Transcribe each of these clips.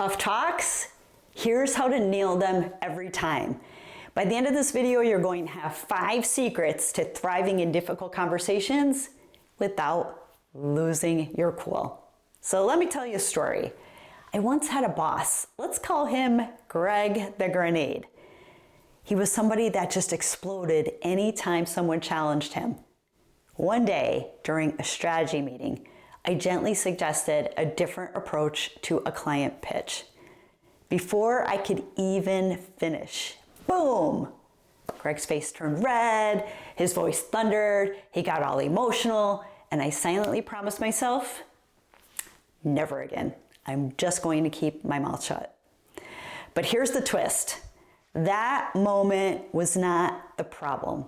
Tough talks? Here's how to nail them every time. By the end of this video, you're going to have 5 secrets to thriving in difficult conversations without losing your cool. So let me tell you a story. I once had a boss. Let's call him Greg the Grenade. He was somebody that just exploded anytime someone challenged him. One day during a strategy meeting, I gently suggested a different approach to a client pitch. Before I could even finish, boom! Greg's face turned red, his voice thundered, he got all emotional, and I silently promised myself, never again. I'm just going to keep my mouth shut. But here's the twist. That moment was not the problem.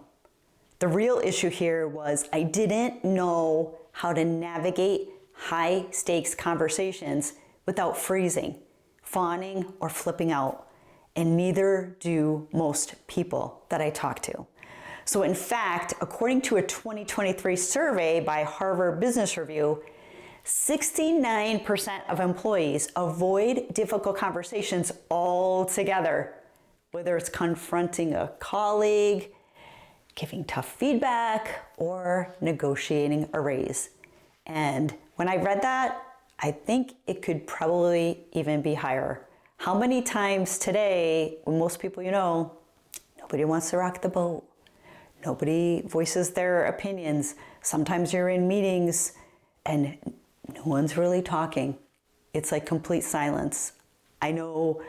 The real issue here was I didn't know how to navigate high stakes conversations without freezing, fawning, or flipping out. And neither do most people that I talk to. So in fact, according to a 2023 survey by Harvard Business Review, 69% of employees avoid difficult conversations altogether, whether it's confronting a colleague, giving tough feedback, or negotiating a raise. And when I read that, I think it could probably even be higher. How many times today, when most people nobody wants to rock the boat. Nobody voices their opinions. Sometimes you're in meetings and no one's really talking. It's like complete silence. I know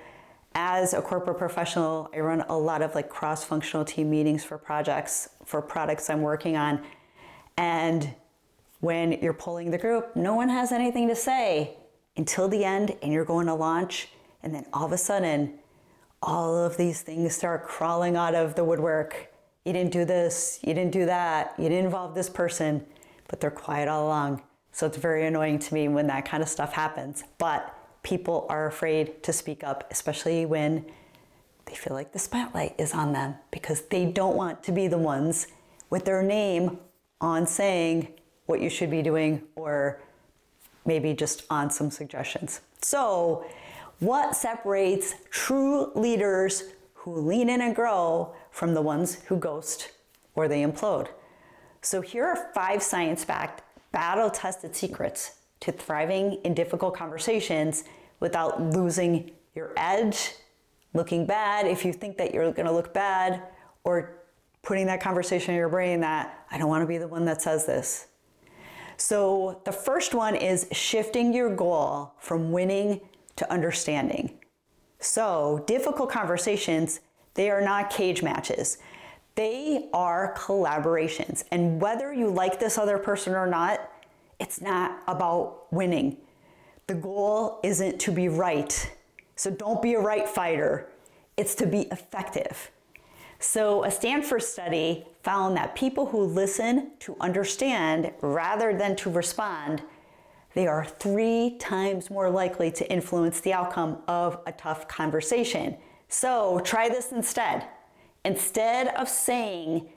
as a corporate professional, I run a lot of cross-functional team meetings for projects, for products I'm working on. And when you're polling the group, no one has anything to say until the end and you're going to launch. And then all of a sudden, all of these things start crawling out of the woodwork. You didn't do this, you didn't do that, you didn't involve this person, but they're quiet all along. So it's very annoying to me when that kind of stuff happens. But people are afraid to speak up, especially when they feel like the spotlight is on them because they don't want to be the ones with their name on saying what you should be doing or maybe just on some suggestions. So what separates true leaders who lean in and grow from the ones who ghost or they implode? So here are 5 science-backed, battle-tested secrets to thriving in difficult conversations without losing your edge, looking bad if you think that you're going to look bad, or putting that conversation in your brain that I don't want to be the one that says this. So the first one is shifting your goal from winning to understanding. So difficult conversations, they are not cage matches. They are collaborations. And whether you like this other person or not, it's not about winning. The goal isn't to be right. So don't be a right fighter. It's to be effective. So a Stanford study found that people who listen to understand rather than to respond, they are 3 times more likely to influence the outcome of a tough conversation. So try this instead. Instead of saying,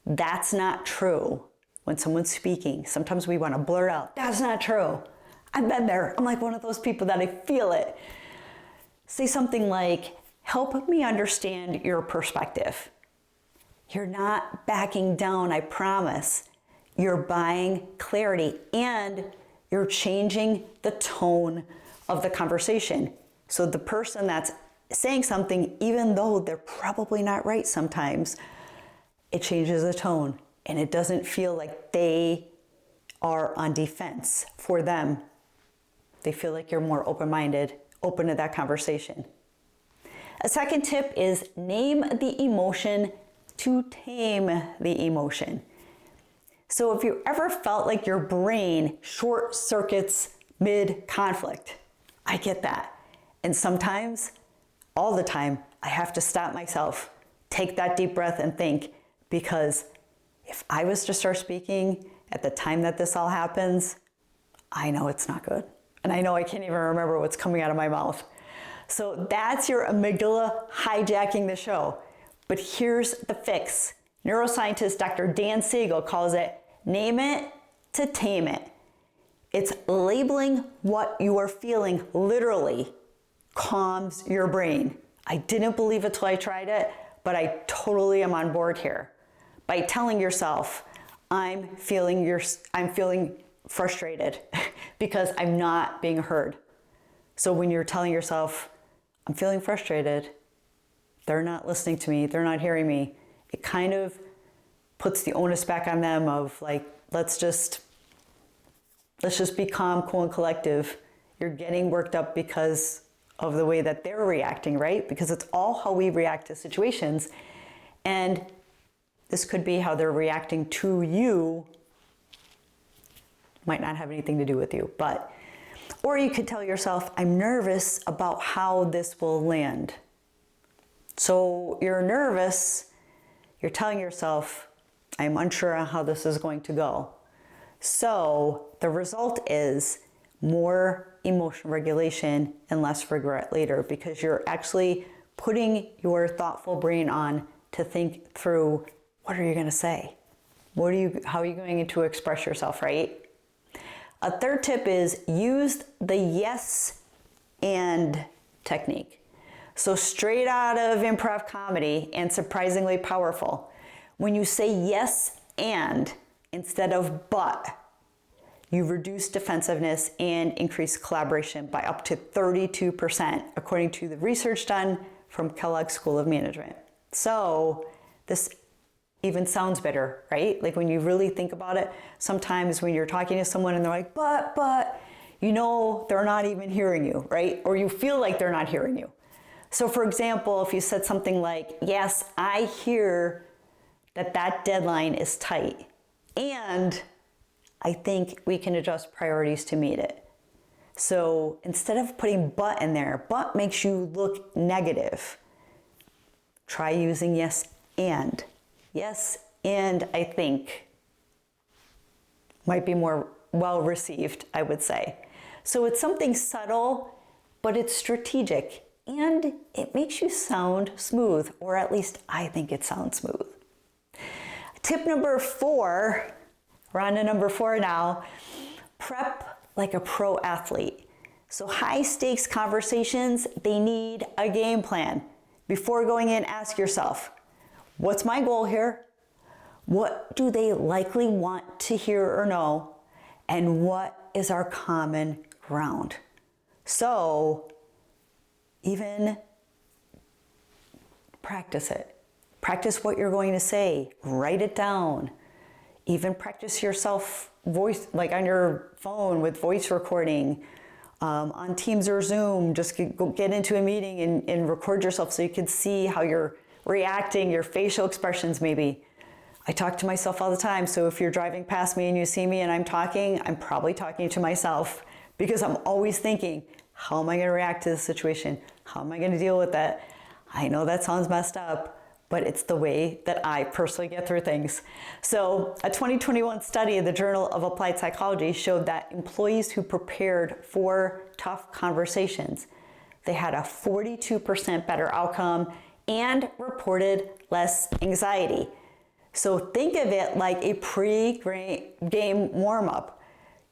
that's not true, when someone's speaking, sometimes we want to blurt out, that's not true. I've been there. I'm like one of those people that I feel it. Say something like, help me understand your perspective. You're not backing down, I promise. You're buying clarity and you're changing the tone of the conversation. So the person that's saying something, even though they're probably not right sometimes, it changes the tone and it doesn't feel like they are on defense for them. They feel like you're more open-minded, open to that conversation. A second tip is name the emotion to tame the emotion. So if you ever felt like your brain short circuits mid-conflict, I get that. And sometimes, all the time, I have to stop myself, take that deep breath and think, because if I was to start speaking at the time that this all happens, I know it's not good. And I know I can't even remember what's coming out of my mouth. So that's your amygdala hijacking the show. But here's the fix. Neuroscientist Dr. Dan Siegel calls it name it to tame it. It's labeling what you are feeling literally calms your brain. I didn't believe it till I tried it, but I totally am on board here. By telling yourself, I'm feeling frustrated because I'm not being heard. So when you're telling yourself, I'm feeling frustrated, they're not listening to me, they're not hearing me, it kind of puts the onus back on them of like, let's just be calm, cool, and collective. You're getting worked up because of the way that they're reacting, right? Because it's all how we react to situations. And this could be how they're reacting to you. Might not have anything to do with you, but, or you could tell yourself, I'm nervous about how this will land. So you're nervous, you're telling yourself, I'm unsure on how this is going to go. So the result is more emotional regulation and less regret later, because you're actually putting your thoughtful brain on to think through, what are you going to say? How are you going to express yourself, right? A third tip is use the yes and technique. So straight out of improv comedy and surprisingly powerful. When you say yes and instead of but, you reduce defensiveness and increase collaboration by up to 32%, according to the research done from Kellogg School of Management. So this even sounds better, right? Like when you really think about it, sometimes when you're talking to someone and they're like, but, you know, they're not even hearing you, right? Or you feel like they're not hearing you. So for example, if you said something like, yes, I hear that deadline is tight, and I think we can adjust priorities to meet it. So instead of putting but in there, but makes you look negative, try using yes and. Yes, and I think might be more well received, I would say. So it's something subtle, but it's strategic, and it makes you sound smooth, or at least I think it sounds smooth. Tip number 4, we're on to number 4 now, prep like a pro athlete. So high stakes conversations, they need a game plan. Before going in, ask yourself, what's my goal here? What do they likely want to hear or know? And what is our common ground? So even practice it. Practice what you're going to say. Write it down. Even practice yourself voice, like on your phone with voice recording, on Teams or Zoom. Just get into a meeting and record yourself so you can see how you're reacting, your facial expressions maybe. I talk to myself all the time, so if you're driving past me and you see me and I'm talking, I'm probably talking to myself because I'm always thinking, how am I going to react to this situation? How am I going to deal with that? I know that sounds messed up, but it's the way that I personally get through things. So a 2021 study in the Journal of Applied Psychology showed that employees who prepared for tough conversations, they had a 42% better outcome and reported less anxiety. So think of it like a pre-game warm-up.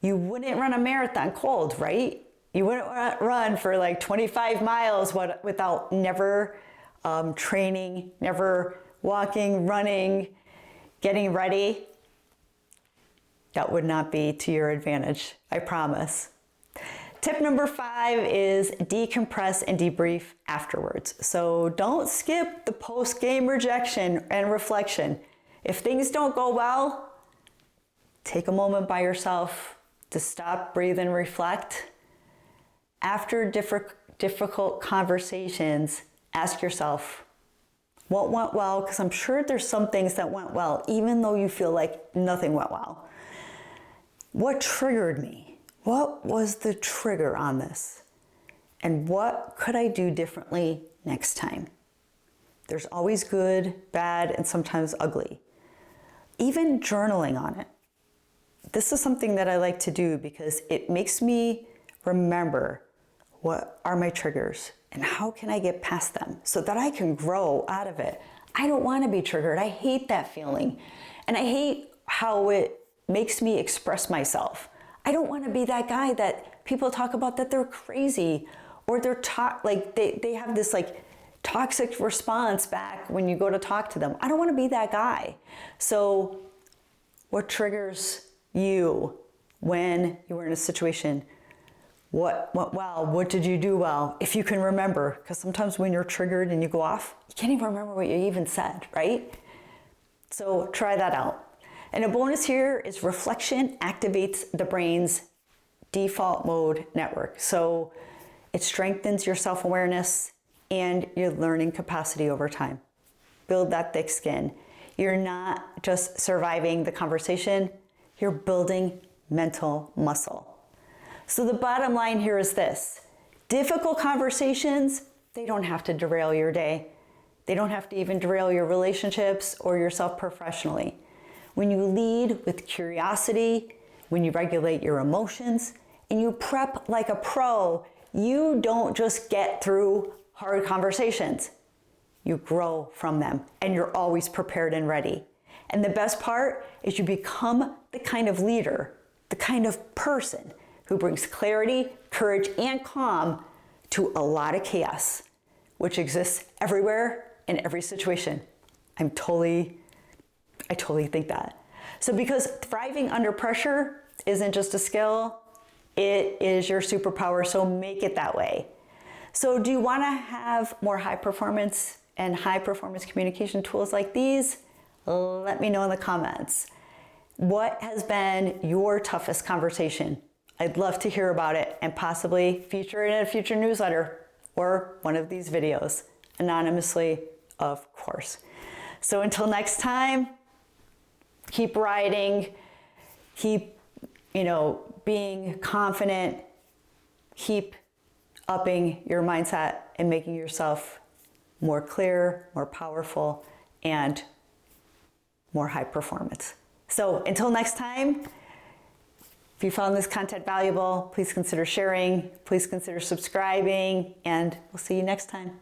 You wouldn't run a marathon cold, right? You wouldn't run for like 25 miles without never training, never walking, running, getting ready. That would not be to your advantage, I promise. Tip number 5 is decompress and debrief afterwards. So don't skip the post-game rejection and reflection. If things don't go well, take a moment by yourself to stop, breathe, and reflect. After difficult conversations, ask yourself, what went well? Because I'm sure there's some things that went well, even though you feel like nothing went well. What triggered me? What was the trigger on this? And what could I do differently next time? There's always good, bad, and sometimes ugly. Even journaling on it. This is something that I like to do because it makes me remember what are my triggers and how can I get past them so that I can grow out of it. I don't want to be triggered. I hate that feeling. And I hate how it makes me express myself. I don't want to be that guy that people talk about that they're crazy or they have this like toxic response back when you go to talk to them. I don't want to be that guy. So what triggers you when you were in a situation? What went well? What did you do well? If you can remember, because sometimes when you're triggered and you go off, you can't even remember what you even said, right? So try that out. And a bonus here is reflection activates the brain's default mode network. So it strengthens your self-awareness and your learning capacity over time. Build that thick skin. You're not just surviving the conversation, you're building mental muscle. So the bottom line here is this: difficult conversations, they don't have to derail your day. They don't have to even derail your relationships or yourself professionally. When you lead with curiosity, when you regulate your emotions, and you prep like a pro, you don't just get through hard conversations. You grow from them, and you're always prepared and ready. And the best part is you become the kind of leader, the kind of person who brings clarity, courage, and calm to a lot of chaos, which exists everywhere in every situation. I totally think that. So because thriving under pressure isn't just a skill, it is your superpower, so make it that way. So do you want to have more high performance and high performance communication tools like these? Let me know in the comments. What has been your toughest conversation? I'd love to hear about it and possibly feature it in a future newsletter or one of these videos, anonymously, of course. So until next time, keep riding, keep, being confident, keep upping your mindset and making yourself more clear, more powerful, and more high performance. So until next time, if you found this content valuable, please consider sharing, please consider subscribing, and we'll see you next time.